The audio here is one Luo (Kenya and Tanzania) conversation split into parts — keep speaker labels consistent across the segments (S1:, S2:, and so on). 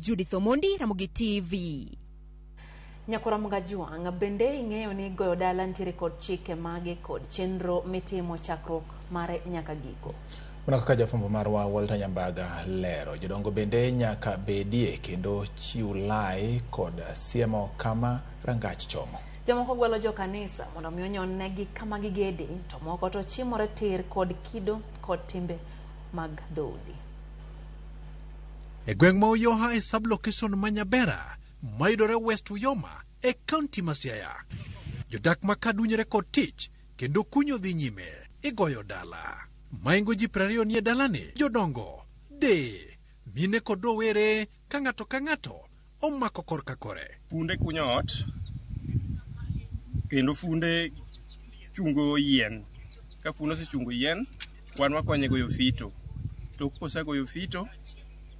S1: Judith Omondi, Ramogi TV.
S2: Nyakora Mgajuang bende ing'eyo ni goyo dala ntiere kod chike mage kod chenro mitimo chakruok mare nyaka giko.
S3: Una kaka jafumbo marwa Walter Nyambaga lero, jodongo bende nyaka bedie kendo chiw lai kod siemo kama rangach chomo.
S2: Jomoko gwelo jo kanisa mondo mi onyon-negi kama gigede, to moko to chimore tir kod kido kod timbe mag dhoudi.
S4: E gweng' ma Uyoha e sub-location ma Nyabera, mayudore West Uyoma e kaunti ma Siaya. Jodak ma kadunyre kod tich kendo kunyo dhi nyime igoyo dala. Maingo ji 20 nie dalani, jodongo, mine kod rowere ka ng'ato omako korka kore.
S5: Funde kunyo ot, kendo funde chungo yien. Ka funde osechungo yien, wan wakonye goyo fito. To kosegoyo fito,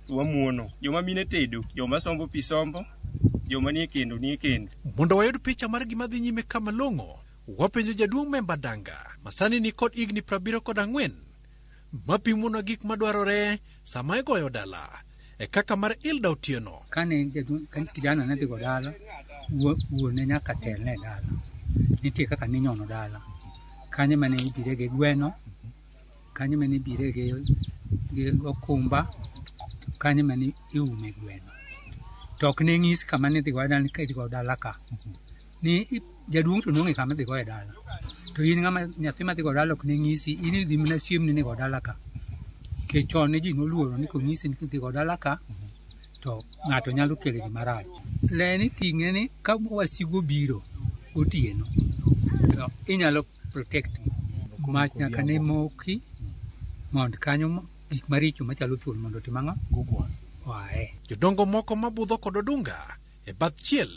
S5: wamuono. Joma mine tedo, joma sombo pi sombo, joma nie kendo nie kendo.
S4: Mondo wayud picha mar gima dhi nyime kama long'o, wapenjo jaduong' memba danga, masani ni kod igni 74, mapimona gik madwarore sama igoyo dala, e kaka mar Ilda Otieno.
S6: Kane kijana ne dhigo dala, wuone nyaka telne dala. Nitie kaka ninyono dala. Kanye mane ibire ge gweno, kanye mane ibire ge okumba, kanye mane iume gweno. Tok ne ng'isi kama ne dhigo dala ka dhigo dala ka. Ni jaduong' to nong'e kama dhigo dala. To in ng'ama nyathi ma dhigo dala ok ne ng'isi, in idhi mana siem ni go dala ka. Ke chon ne ji noluoro ni ko ng'isi ni dhigo dala ka, to ng'ato nyalo kelo gima rach. Le ni ting'e ni ka wasigo biro otieno, to inyalo protect mach nyaka ne moki mond kanyo gik maricho machalo thuol mondo timang'o wae.
S4: Jodongo moko mabudho kod odunga e bath chiel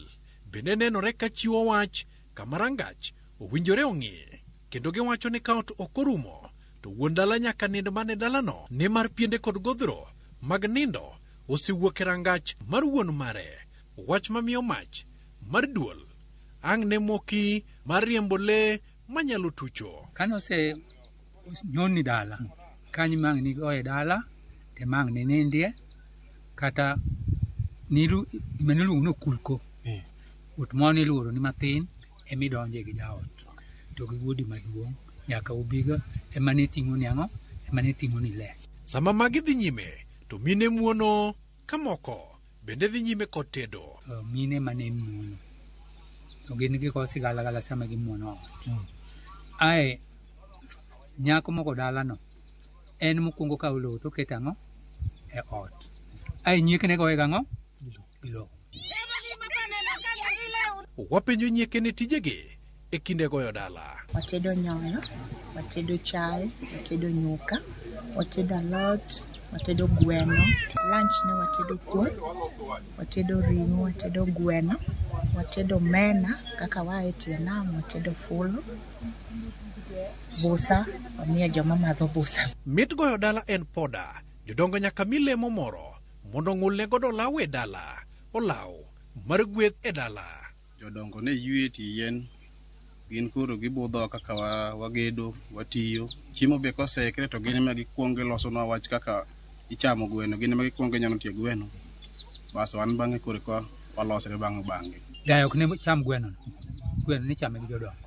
S4: bende nenore ka chiwo wach kama rangach owinjore ong'e, kendo giwacho ni ka ot ok orumo to wuon dala nyaka nind mane dalano, nimar piende kod godhro mag nindo osewuok e rangach mar wuon mare. Wach mamiyo mach mar duol ang' ne moki mar riembo le manyalo tucho.
S6: Kano se nyoni dala, kanyi mang' ni goye dala, te mang' ni nindie, kata nilu manilu no kulko. Ut moni luoro ni mathin emidonje gi jaot. To gi wuodi maduong' nyaka ubiga emane ting'o ni ang'o, emane ting'o ni le.
S4: Sama magi dhi nyime, to mine muono kamoko bende dhi nyime kod tedo.
S6: Mine mane muono. To gin giko sigala sama gimuono ot. Ae nyako moko dalano en mokwongo ka ulo to ketang'o e ot. Ae nyieke ne goye gang'o ilo.
S4: Wapenjo nyieke ne tijegi e kinde goyo dala.
S7: Watedo nyoyo, watedo chai, watedo nyuka, watedo alot, watedo gweno. Lunch ne watedo kuon, watedo ring'o, watedo gweno, watedo mena kaka wae tie nam, watedo fulu, busa, wamiyo joma madho busa.
S4: Mit goyo dala en poda, jodongo nyaka mi lemo moro mondo ng'ulne godo law e dala, olaw mar gweth e dala.
S5: Jodongo ne yue ti yien, gin kuro gibudho kaka wagedo, watiyo. Chiemo be kosekre to gin ema gikwongo losonwa wach kaka ichamo gweno, gin ema gikwongo nyano tie gweno. Bas wan bang'e kore ka walosre bang'e.
S6: Dayo ok ne cham gweno. Gweno ni chame gi jodongo.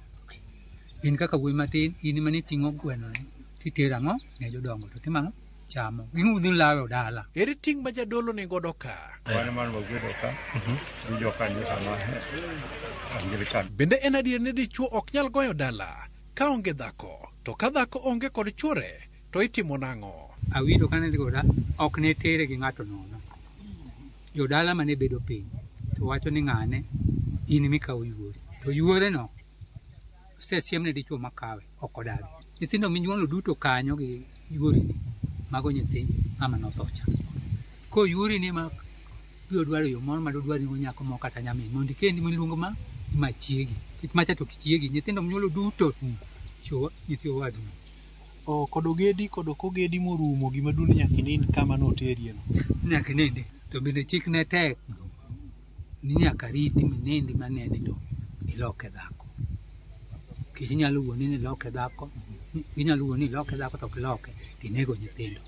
S6: In kaka wuoyi matin, in mane ting'o gweno ni, titero ang'o ne jodongo to timang'o chamo. Ging'udhi lawe dala.
S4: Ere ting' ma jadolo ne godo ka?
S8: Wane man wagedo ka, gijo kanisa ma Anglican.
S4: Bende en adier ni dichuo ok nyal goyo dala ka onge dhako, to ka dhako onge kod chuore to itimo nang'o?
S6: Awinjo kane dhigo dala ok ne tere gi ng'ato nono. Jodala mane bedo piny to wacho ni ng'ane in mikawo yuori. To yuore no sesiemne dichuo makawe ok odagi. Nyithindo minyuolo duto kanyo gi yuori ni mago nyithi ng'ama nothocha. Ko yuori ni ma biro dwaro yo moro madodwaro ni nyako moko kata nyamin mondo kendi miluongo ma chiegi. Kik macha to kichiegi nyithindo minyuolo duto chuo nyithi owadu.
S4: Kod ogedi kod okogedi morumo gima duni nyaka nind kama noterie no.
S6: Nyaka ninde. To bende chik ne tek ni nyaka riti minindi manene to iloke dhako. Kich inyalo wuoni ni loke dhako, inyalo wuoni ni loke dhako to kiloke, tinego nyithindo.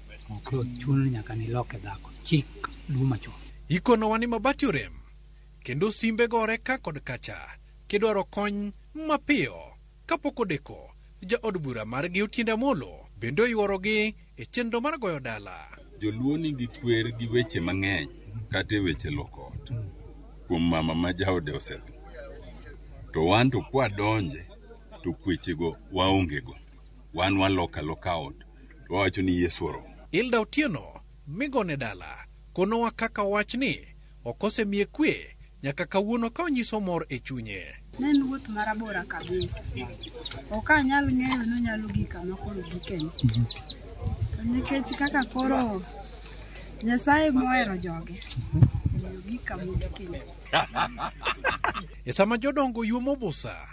S6: Koro chuno nyaka ni loke dhako. Chik duma cho.
S4: Ikono wani mabati orem, kendo simbe gore ka kod kacha, kidwaro kony mapiyo. Kapok odeko, ja od bura margi Otiende Amollo bende oyuorogi e chenro mar goyo dala.
S9: Joluo nigi kwer gi weche mang'eny kata weche loko ot kuom mama ma jaode osetho. To wan to kwadonje to kwechego waongego. Wan waloka ot to wawacho ni Yesu oro.
S4: Hilda Otieno migone dala konowa kaka wachni okosemiye kwe nyaka kawuono ka onyiso mor e chunye.
S10: Ne en wuoth marabora kabisa. Ok anyal ng'eyo ni onyalo gik kama koro gikeni. Nikech kaka koro Nyasaye mohero joge. Gik kama gikeni.
S4: E sama jodongo yuomo busa,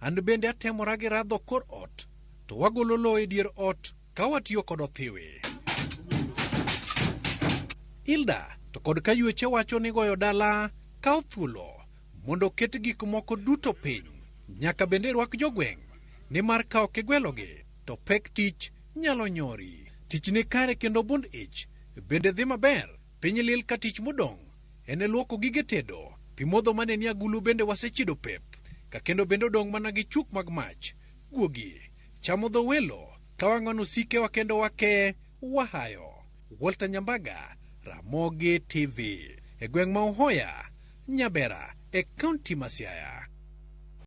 S4: and bende atemora gi radho kor ot, to wagolo lowo e dier ot ka watiyo kod othiwi. Hilda to kod kayweche wacho ni goyo dala kao thuolo mondo ket gik moko duto piny. Nyaka bende rwak jogweng' nimar ka ok igwelogi to pek tich nyalo nyori. Tich ni kare kendo bund ich bende dhi maber. Piny lil ka tich modong' en luoko gige tedo. Pi modho mane ni agulu bende wasechido pep, ka kendo bende odong' mana gi chuk mag mach. Guogi chamo dho welo ka wang'ano sike wa kendo wake wahayo. Walter Nyambaga, Ramogi TV, e gweng' ma Uhoya, Nyabera, e kaunti ma Siaya.